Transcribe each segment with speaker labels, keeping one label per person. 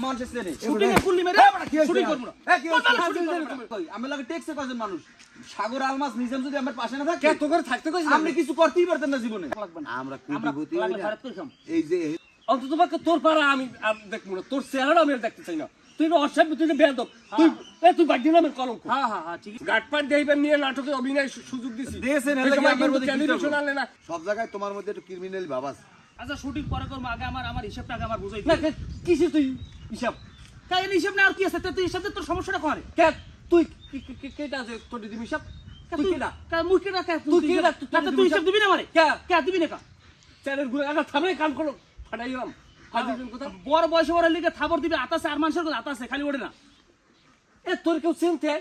Speaker 1: মানুষ শ্রেণী
Speaker 2: শুটিং এ পুল্লি মেরে শুটিং করব না
Speaker 1: আমি লাগে টেক্সে কজন মানুষ সাগর আলমাস নিজাম যদি আমার পাশে না থাকে
Speaker 2: কে তো করে থাকতে কইছিস
Speaker 1: আপনি কিছু করতেই পারতেন না জীবনে
Speaker 3: আমরা কোটিপতি হই না এই যে
Speaker 2: অন্তত পক্ষে তোর পাড়া আমি দেখব না তোর চেহারা আমি দেখতে চাই না তুই অসভ্য তুই বেয়াদব তুই বাড়ি নামের কলঙ্ক
Speaker 1: হ্যাঁ হ্যাঁ হ্যাঁ ঠিক
Speaker 2: গাটপাট দেইবেন নিয়ে নাটকে অভিনয় সুযোগ দিছি
Speaker 1: দিয়েছেন
Speaker 2: এই সময় কিন্তু টেলিভিশন আনলে না
Speaker 3: সব জায়গায় তোমার মধ্যে একটু ক্রিমিনাল ভাব আছে
Speaker 2: আচ্ছা শুটিং পরে করব আগে আমার হিসাবটা আগে আমার বুঝাই দে কিসে তুই হিসাব কাই হিসাব না আর কি আছে তুই হিসাবে তোর সমস্যাটা কোন কে তুই কেটা আছে তোর দিদি হিসাব তুই কেডা কা মুই কেডা কা তুই কেডা তুই হিসাব দিবি না আমারে কে দিবি না কা চ্যানেল গুলো আগা থামে কান করো ফাটাই গেলাম হাজির কথা বড় বয়স বড় লিগে থাবর দিবি আতাছে আর মানুষের কথা আতাছে খালি ওড়ে না এ তোর কেউ চিনতে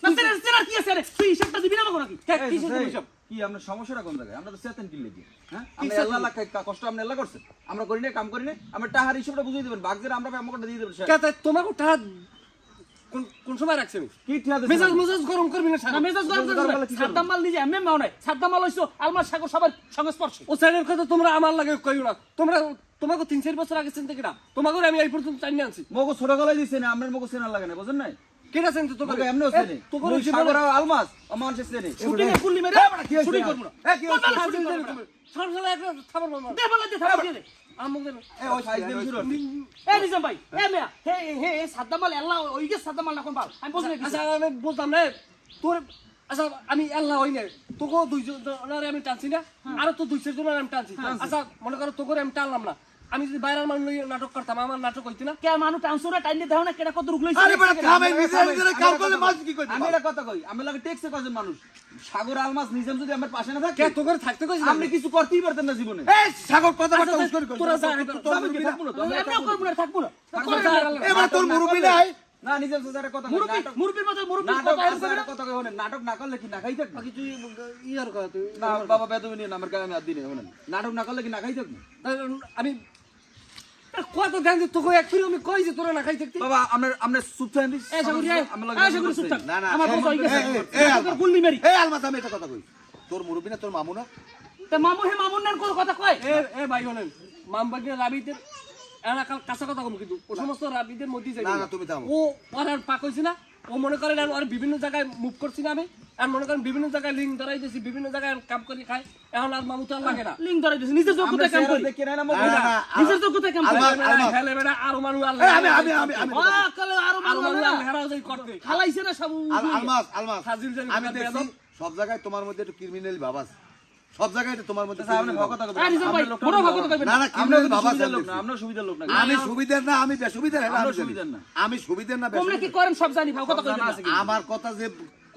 Speaker 2: না তেরা কি আছে রে তুই হিসাবটা দিবি না আমাকে নাকি কে কি হিসাব
Speaker 1: কি আপনার সমস্যাটা কোন জায়গায় আমরা তো চেতন কি লাগি হ্যাঁ আমরা আল্লাহ লাখ কষ্ট আপনি আল্লাহ করছেন আমরা করি না কাম করি না আমরা টাহার হিসাবটা বুঝিয়ে দিবেন বাগজের আমরা আমকটা দিয়ে দেব
Speaker 2: কে তাই তোমাকে টাকা কোন সময় রাখছ আমি
Speaker 1: কি ঠিয়া দেন
Speaker 2: মেজাজ গরম করবি না না মেজাজ গরম করবি না সাদ্দাম মাল নিজে এমএম মাও নাই সাদ্দাম মাল হইছো আলমার সাগর সবার সংস্পর্শ ও সাইডের কথা তোমরা আমার লাগে কইও না তোমরা তোমাকে 3-4 বছর আগে চিনতে কিনা তোমাকে আমি এই পর্যন্ত চাইনি আনছি
Speaker 1: মগো ছোট গলায় দিছে না আমরা মগো চেনা লাগে না বুঝেন নাই
Speaker 2: কেডা চিনতে তোকে
Speaker 1: এমনি হচ্ছে তোকে সাগর আলমাস মানুষ শ্রেণী
Speaker 2: শুটিং এ পুল্লি মেরে শুটিং করব না
Speaker 1: কি
Speaker 2: সরসলা একটা খাবার মামা দে বলা দে খাবার দে আমুক দে
Speaker 1: ওই সাইজ দেন শুরু
Speaker 2: এ নিজাম ভাই এ মিয়া হে সাদ্দাম মাল আল্লাহ ওইগে সাদ্দাম মাল না কোন পাল আমি বুঝলি আচ্ছা আমি বলতাম না তোর আচ্ছা আমি আল্লাহ হই না তোকে দুইজনের আমি টানছি না আর তো 2-4 জনের আমি টানছি আচ্ছা মনে করো তোকে আমি টানলাম না আমি যদি বাইরের মানুষ নাটক করতাম আমার নাটক হইতো না কে মানুষ টানছুরা টাইনে দাও না কেডা কত রুক লইছে
Speaker 3: আরে বড় কামে নিজে কাম করলে মাছ কি কইতে
Speaker 1: আমি এটা কথা কই আমি লাগে টেক্সে কজন মানুষ সাগর আলমাস নিজাম যদি আমার পাশে না থাকে
Speaker 2: কে তো করে থাকতে কইছিস
Speaker 1: আপনি কিছু করতেই পারতেন না জীবনে
Speaker 3: এই সাগর কথাবার্তা উস্করি কর
Speaker 2: তোরা যা
Speaker 1: আমি কি থাকবো না
Speaker 2: এমনিও করব না থাকবো না
Speaker 3: এবার তোর মুরুবি নাই
Speaker 1: না নিজাম সাজারে কথা
Speaker 2: মুরব্বির মতো মুরব্বির
Speaker 1: নাটক
Speaker 2: কথা এরকম
Speaker 1: সাজারে কথা কই নাটক না করলে কি না খাই থাকবো
Speaker 2: তুই ইয়ার কথা তুই
Speaker 1: না বাবা বেদবি নিয়ে আমার গায়ে আমি আর দিনে শুনেন নাটক না করলে কি না খাই থাকবো
Speaker 2: আমি কত গান তোকে এক ফিরে আমি কই যে তোরা না খাই থাকতি
Speaker 1: বাবা আমরা চুপ থাকেন দিস
Speaker 2: এই সাগর এই সাগর চুপ থাক
Speaker 3: না না
Speaker 2: আমার বউ হই গেছে
Speaker 3: এই
Speaker 2: তোর গুল্লি মারি
Speaker 3: এই আলমাস আমি এটা কথা কই তোর মুরুবি না তোর মামু না
Speaker 2: তে মামু হে মামুর নাম কোন কথা কয় এ ভাই বলেন মামবাগে রাবিদের এনা কাঁচা কথা কম কিন্তু ও সমস্ত রাবিদের মধ্যে যাই
Speaker 3: না না তুমি থামো
Speaker 2: ও আর পাক হইছে না ও মনে করেন আর বিভিন্ন জায়গায় মুভ করছি না আমি আর মনে করেন বিভিন্ন জায়গায় লিঙ্ক ধরাই দিয়েছি বিভিন্ন জায়গায় কাম করি খাই এখন আর মামু তো আর লাগে না লিঙ্ক ধরাই দিয়েছি নিজের যোগ্যতায় কাম করি
Speaker 1: দেখে না
Speaker 2: নিজের যোগ্যতায় কাম করি হেলে বেড়া আর মানু আল্লাহ
Speaker 3: আমি
Speaker 2: কালে আর মানু হেরাও যাই করতে খালাইছে না সব
Speaker 3: আলমাস
Speaker 2: ফাজিল জানি
Speaker 3: আমি দেখছি সব জায়গায় তোমার মধ্যে একটু ক্রিমিনাল ভাব আছে সব জায়গায় এটা তোমার মধ্যে
Speaker 1: আপনি ভগত কথা
Speaker 2: আর নিজের ভাই বড় ভগত কইবেন
Speaker 3: না না ক্রিমিনাল ভাব আছে
Speaker 1: লোক না আমরা সুবিধার লোক না
Speaker 3: আমি সুবিধার না আমি বেসুবিধার
Speaker 1: আমরা সুবিধার না
Speaker 3: আমি সুবিধার না
Speaker 2: তোমরা কি করেন সব জানি ভগত কইবেন না
Speaker 3: আমার কথা যে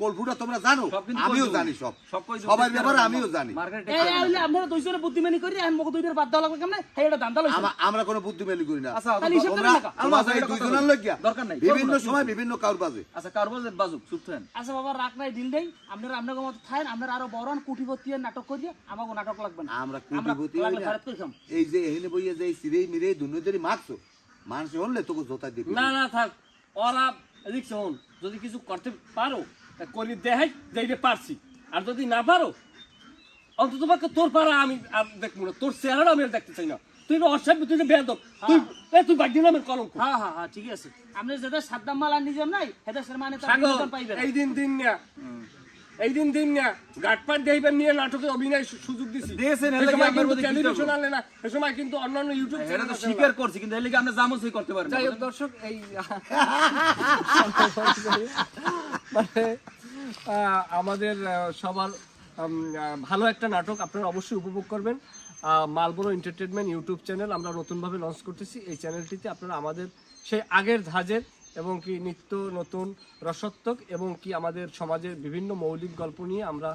Speaker 3: কলফুটা তোমরা জানো
Speaker 1: সব কিন্তু
Speaker 3: আমিও
Speaker 1: কই
Speaker 3: জানি
Speaker 1: সব কই
Speaker 3: সবার ব্যাপারে আমিও জানি
Speaker 1: মার্কেটে
Speaker 2: এই আইলে আপনারা দুইজনে বুদ্ধিমানি করি আমি মগ দুইবার বাদ দাও লাগবে কেমনে হেই এটা দান্দা লইছে
Speaker 3: আমরা কোনো বুদ্ধিমানি করি না
Speaker 1: আচ্ছা
Speaker 2: তাহলে হিসাব
Speaker 3: তোমরা
Speaker 2: দেবেন না
Speaker 3: আলমাস এই দুইজনের লাগিয়া
Speaker 1: দরকার নাই
Speaker 3: বিভিন্ন সময় বিভিন্ন কাউর বাজে
Speaker 1: আচ্ছা কারবো যে বাজুক চুপ থাকেন
Speaker 2: আচ্ছা বাবা রাখ নাই দিল দেই আপনারা আপনাকে মত থাকেন আপনারা আরো বড়ন কোটিপতি নাটক করিয়া আমাকে নাটক লাগবে না
Speaker 3: আমরা কোটিপতি হই
Speaker 2: লাগলে
Speaker 3: না
Speaker 2: ভারত কইছাম
Speaker 3: এই যে এখানে বইয়া যে সিরে মিরে দুনিয়াদেরই মারছো মানুষ হলে তোকে জোতা দিবি
Speaker 2: না না থাক ওরা রিক্স হন যদি কিছু করতে পারো করি দেখাই যাইতে পারছি আর যদি না পারো অন্তত পক্ষে তোর পাড়া আমি দেখবো না তোর চেহারা আমি দেখতে চাই না তুই অসভ্য তুই বেয়াদব তুই বাড়ি নামের কলঙ্ক
Speaker 4: হ্যাঁ হ্যাঁ হ্যাঁ ঠিক আছে আপনি যেটা সাদ্দাম মাল আর নিজম নাই সেটা মানে তার
Speaker 2: সাগর
Speaker 4: বিনোদন পাইবেন
Speaker 2: এই দিন না গাটপাট দেইবেন নিয়ে নাটকে অভিনয় সুযোগ দিছি
Speaker 1: দিয়েছেন,
Speaker 2: এই
Speaker 1: এর লাগি
Speaker 2: সময়
Speaker 1: আমার
Speaker 2: কিন্তু
Speaker 1: মধ্যে কি
Speaker 2: টেলিভিশন
Speaker 1: করবো?
Speaker 2: আনলে না এই সময় কিন্তু অন্যান্য ইউটিউব
Speaker 1: এটা তো স্বীকার করছি কিন্তু এর লাগি আমরা জামুসই করতে পারি না
Speaker 2: যাই হোক দর্শক এই মানে আমাদের সবার ভালো একটা নাটক আপনারা অবশ্যই উপভোগ করবেন। মালবোরো এন্টারটেইনমেন্ট ইউটিউব চ্যানেল আমরা নতুনভাবে লঞ্চ করতেছি। এই চ্যানেলটিতে আপনারা আমাদের সেই আগের ধাঁচের এবং কি নিত্য নতুন রসত্বক এবং কি আমাদের সমাজের বিভিন্ন মৌলিক গল্প নিয়ে আমরা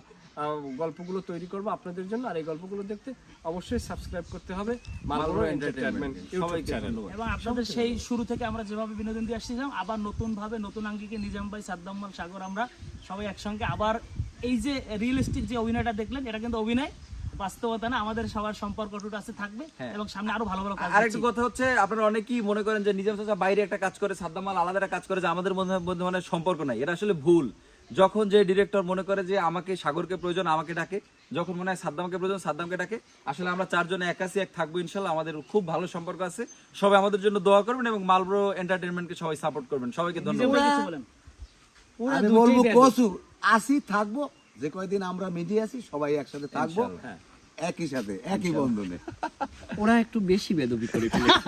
Speaker 2: গল্পগুলো তৈরি করব আপনাদের জন্য। আর এই গল্পগুলো দেখতে অবশ্যই সাবস্ক্রাইব করতে হবে মালবোরো এন্টারটেইনমেন্ট ইউটিউব চ্যানেল।
Speaker 4: এবং আপনাদের সেই শুরু থেকে আমরা যেভাবে বিনোদন দিয়ে আসছিলাম আবার নতুন ভাবে নতুন আঙ্গিকে নিজাম ভাই, সাদ্দাম মাল, সাগর আমরা সবাই একসঙ্গে আবার এই যে রিয়েলিস্টিক যে অভিনয়টা দেখলেন এটা কিন্তু অভিনয়, বাস্তবতা না। আমাদের সবার সম্পর্কটা আছে থাকবে এবং সামনে আরো ভালো ভালো কাজ
Speaker 1: আরেকটা কথা হচ্ছে আপনারা অনেকেই মনে করেন যে নিজাম চাচা বাইরে একটা কাজ করে, সাদ্দাম মাল আলাদা একটা কাজ করে, যে আমাদের মধ্যে মানে সম্পর্ক নাই। এটা আসলে ভুল। যখন যে ডিরেক্টর মনে করে যে আমাকে সাগরকে প্রয়োজন আমাকে ডাকে, যখন মনে হয় সাদ্দামকে প্রয়োজন সাদ্দামকে ডাকে। আসলে আমরা চারজনে এক আছি, এক থাকবো ইনশাল্লাহ। আমাদের খুব ভালো সম্পর্ক আছে, সবাই আমাদের জন্য দোয়া করবেন এবং মালব্রো এন্টারটেইনমেন্টকে সবাই সাপোর্ট করবেন। সবাইকে
Speaker 4: নিজাম
Speaker 1: ধন্যবাদ।
Speaker 4: ভাই কিছু বলেন।
Speaker 3: আমি বলবো কসুর আসি থাকবো, যে কয়দিন আমরা মিডিয়া আছি সবাই একসাথে থাকবো,
Speaker 1: ইনশাআল্লাহ।
Speaker 3: একই সাথে একই বন্ধনে।
Speaker 5: ওরা একটু বেশি বেদবি করে ফেলেছে।